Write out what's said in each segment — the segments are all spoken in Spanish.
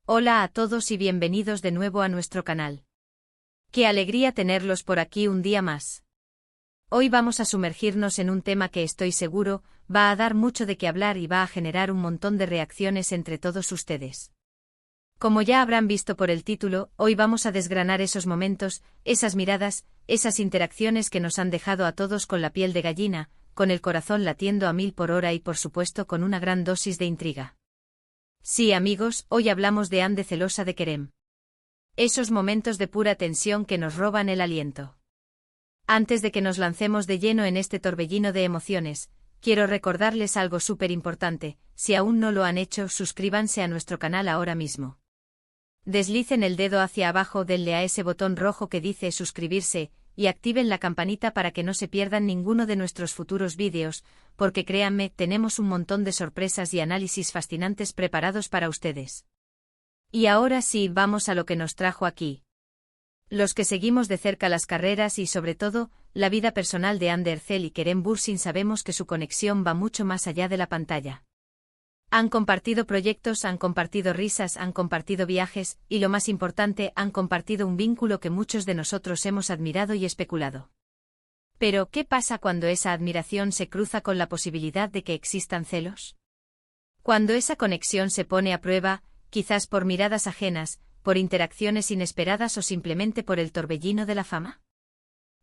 Hola a todos y bienvenidos de nuevo a nuestro canal. Qué alegría tenerlos por aquí un día más. Hoy vamos a sumergirnos en un tema que estoy seguro va a dar mucho de qué hablar y va a generar un montón de reacciones entre todos ustedes. Como ya habrán visto por el título, hoy vamos a desgranar esos momentos, esas miradas, esas interacciones que nos han dejado a todos con la piel de gallina, con el corazón latiendo a 1000 por hora y por supuesto con una gran dosis de intriga. Sí, amigos, hoy hablamos de Ande celosa de Kerem. Esos momentos de pura tensión que nos roban el aliento. Antes de que nos lancemos de lleno en este torbellino de emociones, quiero recordarles algo súper importante: si aún no lo han hecho, suscríbanse a nuestro canal ahora mismo. Deslicen el dedo hacia abajo, denle a ese botón rojo que dice suscribirse, y activen la campanita para que no se pierdan ninguno de nuestros futuros vídeos, porque créanme, tenemos un montón de sorpresas y análisis fascinantes preparados para ustedes. Y ahora sí, vamos a lo que nos trajo aquí. Los que seguimos de cerca las carreras y sobre todo, la vida personal de Hande Erçel y Kerem Bürsin sabemos que su conexión va mucho más allá de la pantalla. Han compartido proyectos, han compartido risas, han compartido viajes, y lo más importante, han compartido un vínculo que muchos de nosotros hemos admirado y especulado. Pero, ¿qué pasa cuando esa admiración se cruza con la posibilidad de que existan celos? Cuando esa conexión se pone a prueba, quizás por miradas ajenas, por interacciones inesperadas o simplemente por el torbellino de la fama.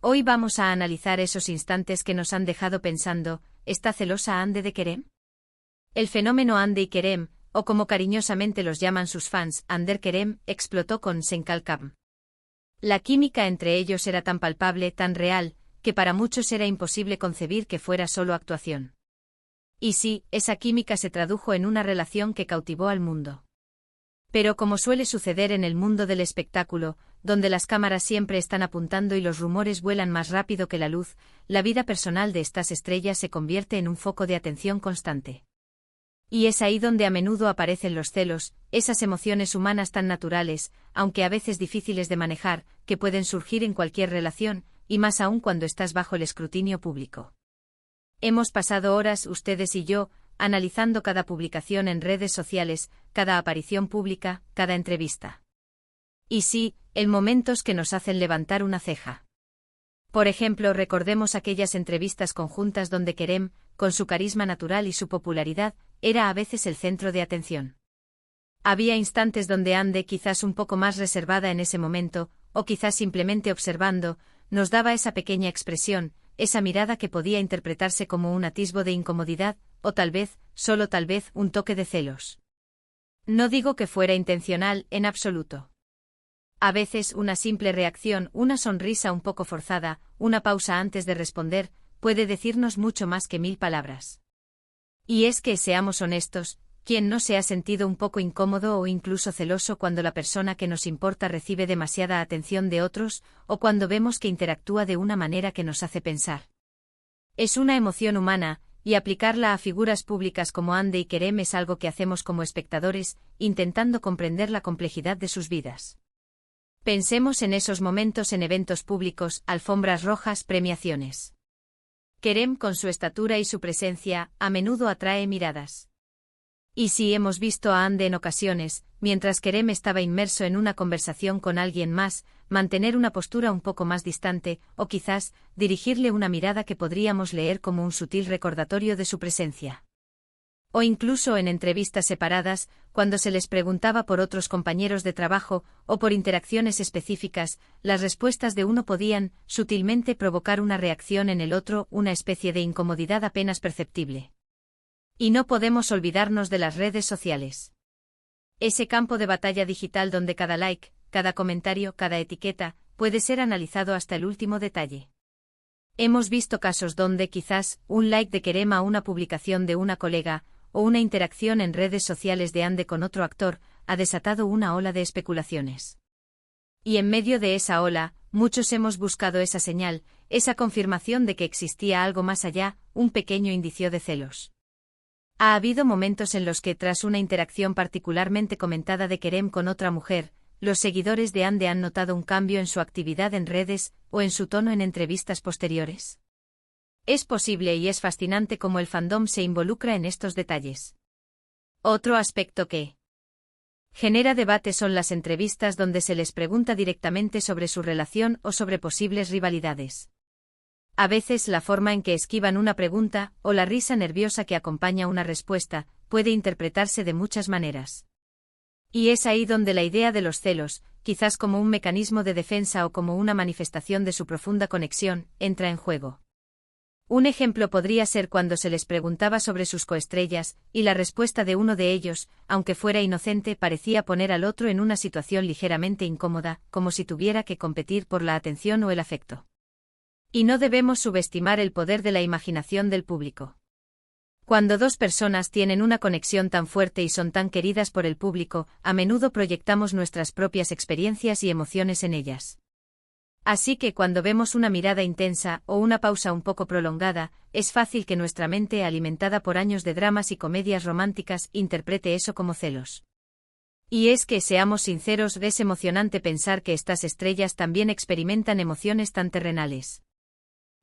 Hoy vamos a analizar esos instantes que nos han dejado pensando: ¿está celosa Hande de Kerem? El fenómeno Hande y Kerem, o como cariñosamente los llaman sus fans, Ander Kerem, explotó con Sen Kalkam. La química entre ellos era tan palpable, tan real, que para muchos era imposible concebir que fuera solo actuación. Y sí, esa química se tradujo en una relación que cautivó al mundo. Pero como suele suceder en el mundo del espectáculo, donde las cámaras siempre están apuntando y los rumores vuelan más rápido que la luz, la vida personal de estas estrellas se convierte en un foco de atención constante. Y es ahí donde a menudo aparecen los celos, esas emociones humanas tan naturales, aunque a veces difíciles de manejar, que pueden surgir en cualquier relación, y más aún cuando estás bajo el escrutinio público. Hemos pasado horas, ustedes y yo, analizando cada publicación en redes sociales, cada aparición pública, cada entrevista. Y sí, en momentos que nos hacen levantar una ceja. Por ejemplo, recordemos aquellas entrevistas conjuntas donde Kerem, con su carisma natural y su popularidad, era a veces el centro de atención. Había instantes donde Hande, quizás un poco más reservada en ese momento, o quizás simplemente observando, nos daba esa pequeña expresión, esa mirada que podía interpretarse como un atisbo de incomodidad, o tal vez, solo tal vez, un toque de celos. No digo que fuera intencional, en absoluto. A veces una simple reacción, una sonrisa un poco forzada, una pausa antes de responder, puede decirnos mucho más que 1000 palabras. Y es que, seamos honestos, ¿quién no se ha sentido un poco incómodo o incluso celoso cuando la persona que nos importa recibe demasiada atención de otros, o cuando vemos que interactúa de una manera que nos hace pensar? Es una emoción humana, y aplicarla a figuras públicas como Hande y Kerem es algo que hacemos como espectadores, intentando comprender la complejidad de sus vidas. Pensemos en esos momentos en eventos públicos, alfombras rojas, premiaciones. Kerem, con su estatura y su presencia, a menudo atrae miradas. Y sí, hemos visto a Hande en ocasiones, mientras Kerem estaba inmerso en una conversación con alguien más, mantener una postura un poco más distante, o quizás, dirigirle una mirada que podríamos leer como un sutil recordatorio de su presencia. O incluso en entrevistas separadas, cuando se les preguntaba por otros compañeros de trabajo, o por interacciones específicas, las respuestas de uno podían, sutilmente, provocar una reacción en el otro, una especie de incomodidad apenas perceptible. Y no podemos olvidarnos de las redes sociales. Ese campo de batalla digital donde cada like, cada comentario, cada etiqueta, puede ser analizado hasta el último detalle. Hemos visto casos donde quizás un like de Kerem a una publicación de una colega, o una interacción en redes sociales de Hande con otro actor, ha desatado una ola de especulaciones. Y en medio de esa ola, muchos hemos buscado esa señal, esa confirmación de que existía algo más allá, un pequeño indicio de celos. Ha habido momentos en los que, tras una interacción particularmente comentada de Kerem con otra mujer, los seguidores de Hande han notado un cambio en su actividad en redes, o en su tono en entrevistas posteriores. Es posible y es fascinante cómo el fandom se involucra en estos detalles. Otro aspecto que Genera debate son las entrevistas donde se les pregunta directamente sobre su relación o sobre posibles rivalidades. A veces la forma en que esquivan una pregunta, o la risa nerviosa que acompaña una respuesta, puede interpretarse de muchas maneras. Y es ahí donde la idea de los celos, quizás como un mecanismo de defensa o como una manifestación de su profunda conexión, entra en juego. Un ejemplo podría ser cuando se les preguntaba sobre sus coestrellas, y la respuesta de uno de ellos, aunque fuera inocente, parecía poner al otro en una situación ligeramente incómoda, como si tuviera que competir por la atención o el afecto. Y no debemos subestimar el poder de la imaginación del público. Cuando dos personas tienen una conexión tan fuerte y son tan queridas por el público, a menudo proyectamos nuestras propias experiencias y emociones en ellas. Así que cuando vemos una mirada intensa o una pausa un poco prolongada, es fácil que nuestra mente, alimentada por años de dramas y comedias románticas, interprete eso como celos. Y es que, seamos sinceros, es emocionante pensar que estas estrellas también experimentan emociones tan terrenales.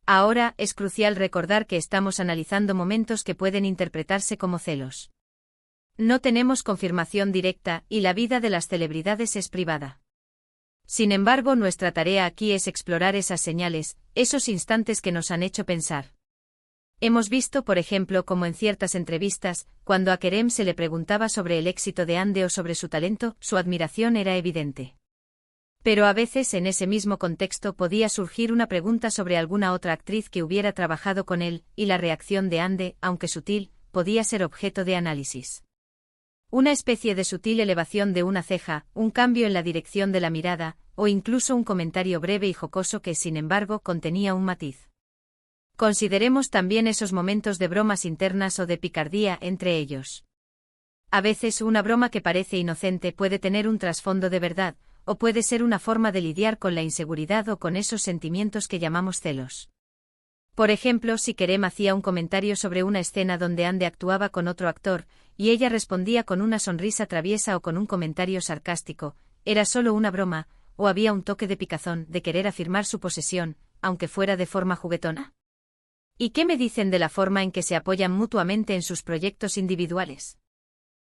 Ahora, es crucial recordar que estamos analizando momentos que pueden interpretarse como celos. No tenemos confirmación directa, y la vida de las celebridades es privada. Sin embargo, nuestra tarea aquí es explorar esas señales, esos instantes que nos han hecho pensar. Hemos visto, por ejemplo, cómo en ciertas entrevistas, cuando a Kerem se le preguntaba sobre el éxito de Hande o sobre su talento, su admiración era evidente. Pero a veces en ese mismo contexto podía surgir una pregunta sobre alguna otra actriz que hubiera trabajado con él, y la reacción de Hande, aunque sutil, podía ser objeto de análisis. Una especie de sutil elevación de una ceja, un cambio en la dirección de la mirada, o incluso un comentario breve y jocoso que, sin embargo, contenía un matiz. Consideremos también esos momentos de bromas internas o de picardía entre ellos. A veces una broma que parece inocente puede tener un trasfondo de verdad, o puede ser una forma de lidiar con la inseguridad o con esos sentimientos que llamamos celos. Por ejemplo, si Kerem hacía un comentario sobre una escena donde Hande actuaba con otro actor, y ella respondía con una sonrisa traviesa o con un comentario sarcástico, era solo una broma, o había un toque de picazón, de querer afirmar su posesión, aunque fuera de forma juguetona. ¿Y qué me dicen de la forma en que se apoyan mutuamente en sus proyectos individuales?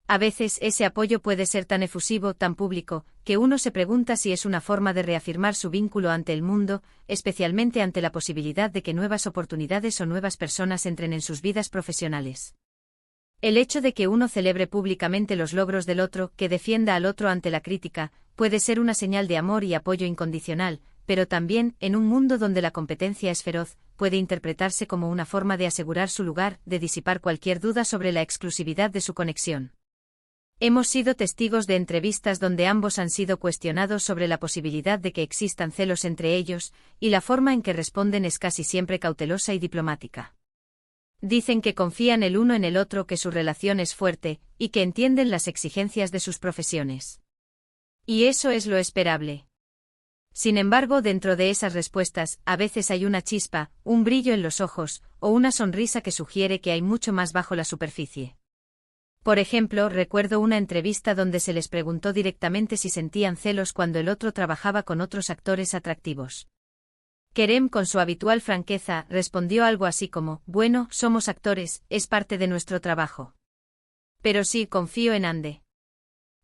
A veces ese apoyo puede ser tan efusivo, tan público, que uno se pregunta si es una forma de reafirmar su vínculo ante el mundo, especialmente ante la posibilidad de que nuevas oportunidades o nuevas personas entren en sus vidas profesionales. El hecho de que uno celebre públicamente los logros del otro, que defienda al otro ante la crítica, puede ser una señal de amor y apoyo incondicional, pero también, en un mundo donde la competencia es feroz, puede interpretarse como una forma de asegurar su lugar, de disipar cualquier duda sobre la exclusividad de su conexión. Hemos sido testigos de entrevistas donde ambos han sido cuestionados sobre la posibilidad de que existan celos entre ellos, y la forma en que responden es casi siempre cautelosa y diplomática. Dicen que confían el uno en el otro, que su relación es fuerte, y que entienden las exigencias de sus profesiones. Y eso es lo esperable. Sin embargo, dentro de esas respuestas, a veces hay una chispa, un brillo en los ojos, o una sonrisa que sugiere que hay mucho más bajo la superficie. Por ejemplo, recuerdo una entrevista donde se les preguntó directamente si sentían celos cuando el otro trabajaba con otros actores atractivos. Kerem, con su habitual franqueza, respondió algo así como: «Bueno, somos actores, es parte de nuestro trabajo. Pero sí, confío en Hande».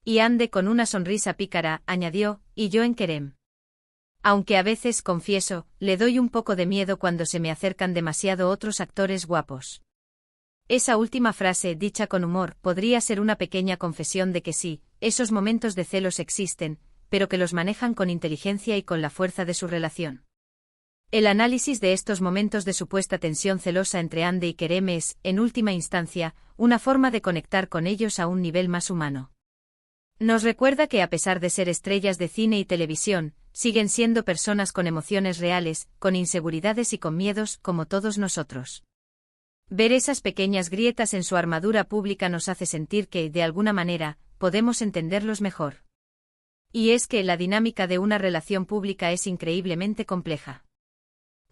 Y Hande, con una sonrisa pícara, añadió: «Y yo en Kerem. Aunque a veces, confieso, le doy un poco de miedo cuando se me acercan demasiado otros actores guapos». Esa última frase, dicha con humor, podría ser una pequeña confesión de que sí, esos momentos de celos existen, pero que los manejan con inteligencia y con la fuerza de su relación. El análisis de estos momentos de supuesta tensión celosa entre Hande y Kerem es, en última instancia, una forma de conectar con ellos a un nivel más humano. Nos recuerda que, a pesar de ser estrellas de cine y televisión, siguen siendo personas con emociones reales, con inseguridades y con miedos, como todos nosotros. Ver esas pequeñas grietas en su armadura pública nos hace sentir que, de alguna manera, podemos entenderlos mejor. Y es que la dinámica de una relación pública es increíblemente compleja.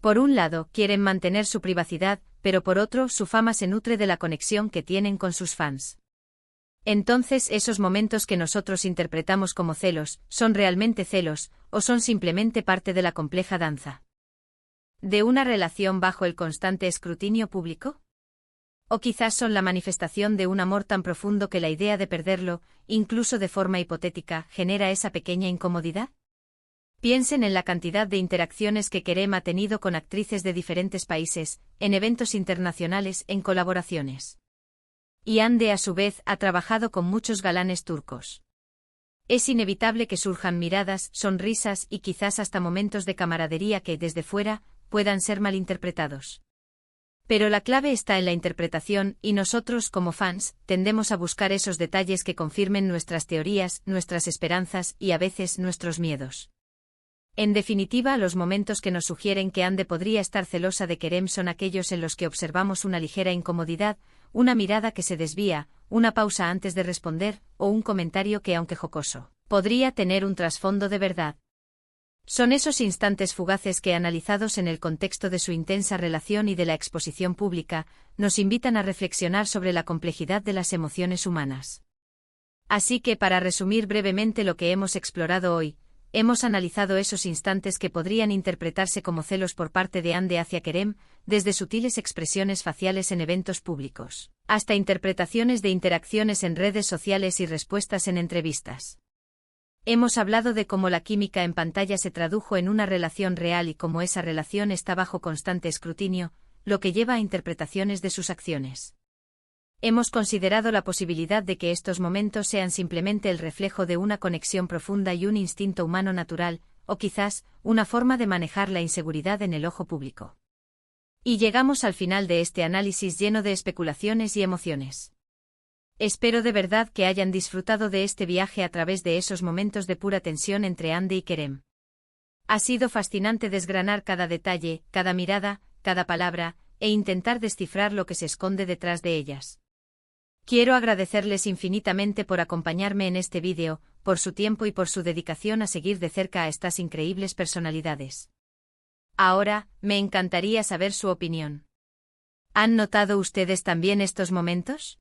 Por un lado, quieren mantener su privacidad, pero por otro, su fama se nutre de la conexión que tienen con sus fans. Entonces, esos momentos que nosotros interpretamos como celos, ¿son realmente celos, o son simplemente parte de la compleja danza de una relación bajo el constante escrutinio público? O quizás son la manifestación de un amor tan profundo que la idea de perderlo, incluso de forma hipotética, genera esa pequeña incomodidad. Piensen en la cantidad de interacciones que Kerem ha tenido con actrices de diferentes países, en eventos internacionales, en colaboraciones. Y Hande a su vez ha trabajado con muchos galanes turcos. Es inevitable que surjan miradas, sonrisas y quizás hasta momentos de camaradería que, desde fuera, puedan ser malinterpretados. Pero la clave está en la interpretación, y nosotros, como fans, tendemos a buscar esos detalles que confirmen nuestras teorías, nuestras esperanzas y a veces nuestros miedos. En definitiva, los momentos que nos sugieren que Hande podría estar celosa de Kerem son aquellos en los que observamos una ligera incomodidad, una mirada que se desvía, una pausa antes de responder, o un comentario que, aunque jocoso, podría tener un trasfondo de verdad. Son esos instantes fugaces que, analizados en el contexto de su intensa relación y de la exposición pública, nos invitan a reflexionar sobre la complejidad de las emociones humanas. Así que, para resumir brevemente lo que hemos explorado hoy, hemos analizado esos instantes que podrían interpretarse como celos por parte de Hande hacia Kerem, desde sutiles expresiones faciales en eventos públicos, hasta interpretaciones de interacciones en redes sociales y respuestas en entrevistas. Hemos hablado de cómo la química en pantalla se tradujo en una relación real y cómo esa relación está bajo constante escrutinio, lo que lleva a interpretaciones de sus acciones. Hemos considerado la posibilidad de que estos momentos sean simplemente el reflejo de una conexión profunda y un instinto humano natural, o quizás, una forma de manejar la inseguridad en el ojo público. Y llegamos al final de este análisis lleno de especulaciones y emociones. Espero de verdad que hayan disfrutado de este viaje a través de esos momentos de pura tensión entre Hande y Kerem. Ha sido fascinante desgranar cada detalle, cada mirada, cada palabra, e intentar descifrar lo que se esconde detrás de ellas. Quiero agradecerles infinitamente por acompañarme en este vídeo, por su tiempo y por su dedicación a seguir de cerca a estas increíbles personalidades. Ahora, me encantaría saber su opinión. ¿Han notado ustedes también estos momentos?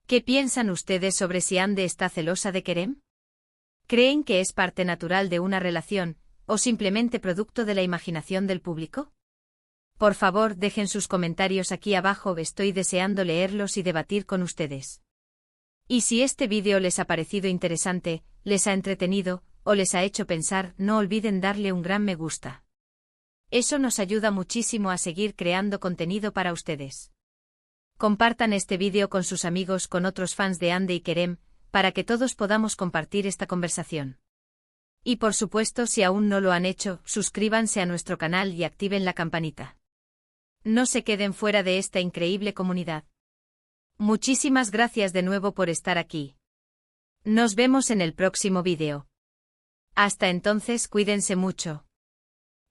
¿Qué piensan ustedes sobre si Hande está celosa de Kerem? ¿Creen que es parte natural de una relación, o simplemente producto de la imaginación del público? Por favor, dejen sus comentarios aquí abajo, estoy deseando leerlos y debatir con ustedes. Y si este vídeo les ha parecido interesante, les ha entretenido, o les ha hecho pensar, no olviden darle un gran me gusta. Eso nos ayuda muchísimo a seguir creando contenido para ustedes. Compartan este vídeo con sus amigos, con otros fans de Hande y Kerem, para que todos podamos compartir esta conversación. Y por supuesto, si aún no lo han hecho, suscríbanse a nuestro canal y activen la campanita. No se queden fuera de esta increíble comunidad. Muchísimas gracias de nuevo por estar aquí. Nos vemos en el próximo vídeo. Hasta entonces, cuídense mucho.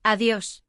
Adiós.